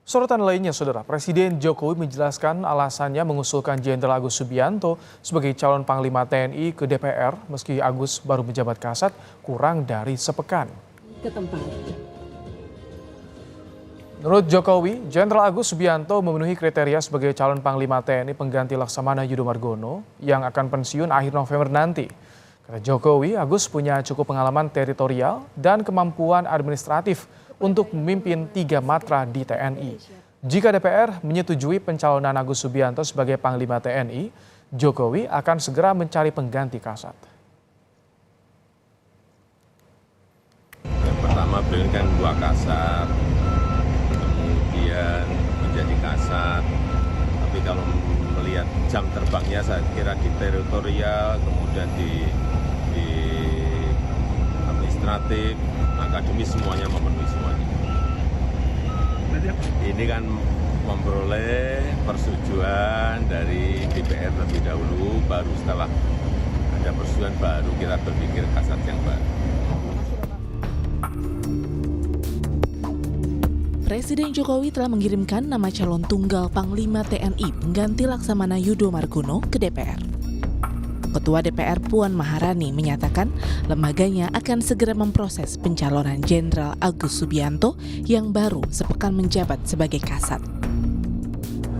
Sorotan lainnya, Saudara, Presiden Jokowi menjelaskan alasannya mengusulkan Jenderal Agus Subianto sebagai calon Panglima TNI ke DPR meski Agus baru menjabat Kasat kurang dari sepekan. Menurut Jokowi, Jenderal Agus Subianto memenuhi kriteria sebagai calon Panglima TNI pengganti Laksamana Yudho Margono yang akan pensiun akhir November nanti. Kata Jokowi, Agus punya cukup pengalaman teritorial dan kemampuan administratif untuk memimpin 3 matra di TNI. Jika DPR menyetujui pencalonan Agus Subianto sebagai Panglima TNI, Jokowi akan segera mencari pengganti Kasat. Yang pertama beliau kan 2 Kasat, kemudian menjadi Kasat. Tapi kalau melihat jam terbangnya saya kira di teritorial, kemudian di administratif, akademis semuanya memenuhi semuanya. Ini kan memperoleh persetujuan dari DPR terlebih dahulu, baru setelah ada persetujuan baru kita berpikir Kasat yang baru. Presiden Jokowi telah mengirimkan nama calon tunggal Panglima TNI pengganti Laksamana Yudho Margono ke DPR. Ketua DPR Puan Maharani menyatakan lembaganya akan segera memproses pencalonan Jenderal Agus Subianto yang baru sepekan menjabat sebagai Kasat.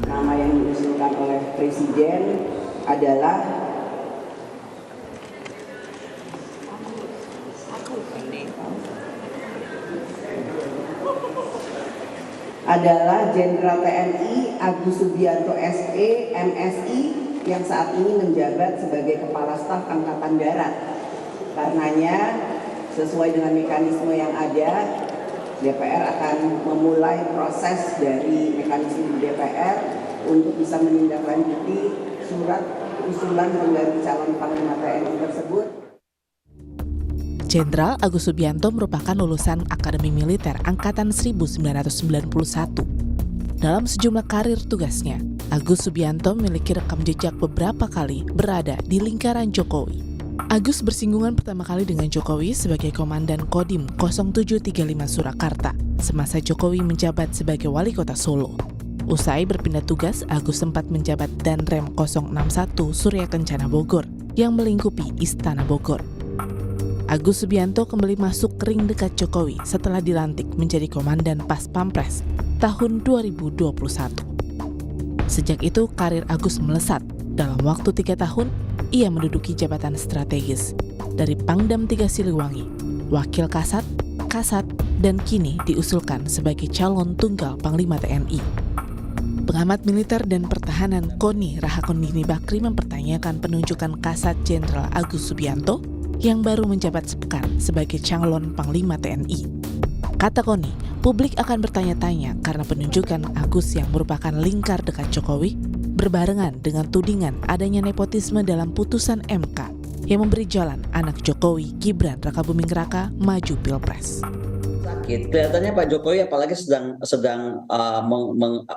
Nama yang diusulkan oleh Presiden adalah Jenderal TNI Agus Subianto SE, MSI, yang saat ini menjabat sebagai Kepala Staf Angkatan Darat. Karenanya, sesuai dengan mekanisme yang ada, DPR akan memulai proses dari mekanisme di DPR untuk bisa menindaklanjuti surat usulan pengganti calon Panglima TNI tersebut. Jenderal Agus Subianto merupakan lulusan Akademi Militer Angkatan 1991. Dalam sejumlah karir tugasnya, Agus Subianto memiliki rekam jejak beberapa kali berada di lingkaran Jokowi. Agus bersinggungan pertama kali dengan Jokowi sebagai Komandan Kodim 0735 Surakarta semasa Jokowi menjabat sebagai Wali Kota Solo. Usai berpindah tugas, Agus sempat menjabat Danrem 061 Surya Kencana Bogor yang melingkupi Istana Bogor. Agus Subianto kembali masuk ring dekat Jokowi setelah dilantik menjadi Komandan Pas Pampres tahun 2021. Sejak itu karir Agus melesat. Dalam waktu 3 tahun, ia menduduki jabatan strategis dari Pangdam 3 Siliwangi, Wakil Kasat, Kasat, dan kini diusulkan sebagai calon tunggal Panglima TNI. Pengamat militer dan pertahanan KONI Rahakundini Bakri mempertanyakan penunjukan Kasat Jenderal Agus Subianto yang baru menjabat sepekan sebagai calon Panglima TNI. Kata KONI, publik akan bertanya-tanya karena penunjukan Agus yang merupakan lingkar dekat Jokowi berbarengan dengan tudingan adanya nepotisme dalam putusan MK yang memberi jalan anak Jokowi, Gibran Rakabuming Raka, maju Pilpres. Kelihatannya Pak Jokowi apalagi sedang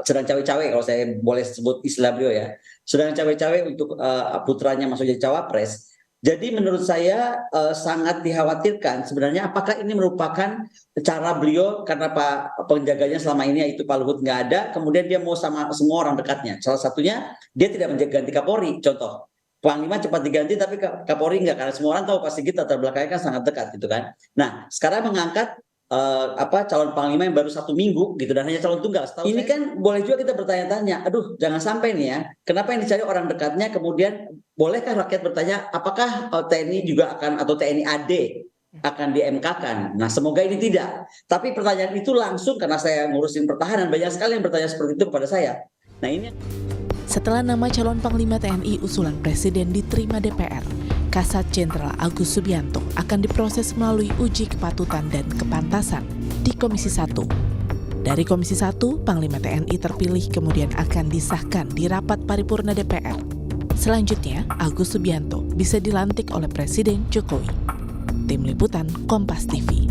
cawe-cawe, kalau saya boleh sebut istilah beliau ya, sedang cawe-cawe untuk putranya masuk jadi cawapres. Jadi menurut saya sangat dikhawatirkan sebenarnya apakah ini merupakan cara beliau karena Pak penjaganya selama ini yaitu Pak Luhut nggak ada, kemudian dia mau sama semua orang dekatnya. Salah satunya dia tidak ganti Kapolri, contoh. Panglima cepat diganti tapi Kapolri nggak, karena semua orang tahu pasti kita terbelakangnya kan sangat dekat gitu kan. Nah sekarang mengangkat calon Panglima yang baru 1 minggu gitu dan hanya calon tunggal. Ini kan boleh juga kita bertanya-tanya, aduh jangan sampai nih ya, kenapa yang dicari orang dekatnya, kemudian bolehkah rakyat bertanya apakah TNI juga akan atau TNI AD akan di-MK-kan? Nah semoga ini tidak. Tapi pertanyaan itu langsung karena saya ngurusin pertahanan, banyak sekali yang bertanya seperti itu kepada saya. Nah ini. Setelah nama calon Panglima TNI usulan Presiden diterima DPR, Kasat Jenderal Agus Subianto akan diproses melalui uji kepatutan dan kepantasan di Komisi 1. Dari Komisi 1, Panglima TNI terpilih kemudian akan disahkan di rapat paripurna DPR. Selanjutnya, Agus Subianto bisa dilantik oleh Presiden Jokowi. Tim Liputan Kompas TV.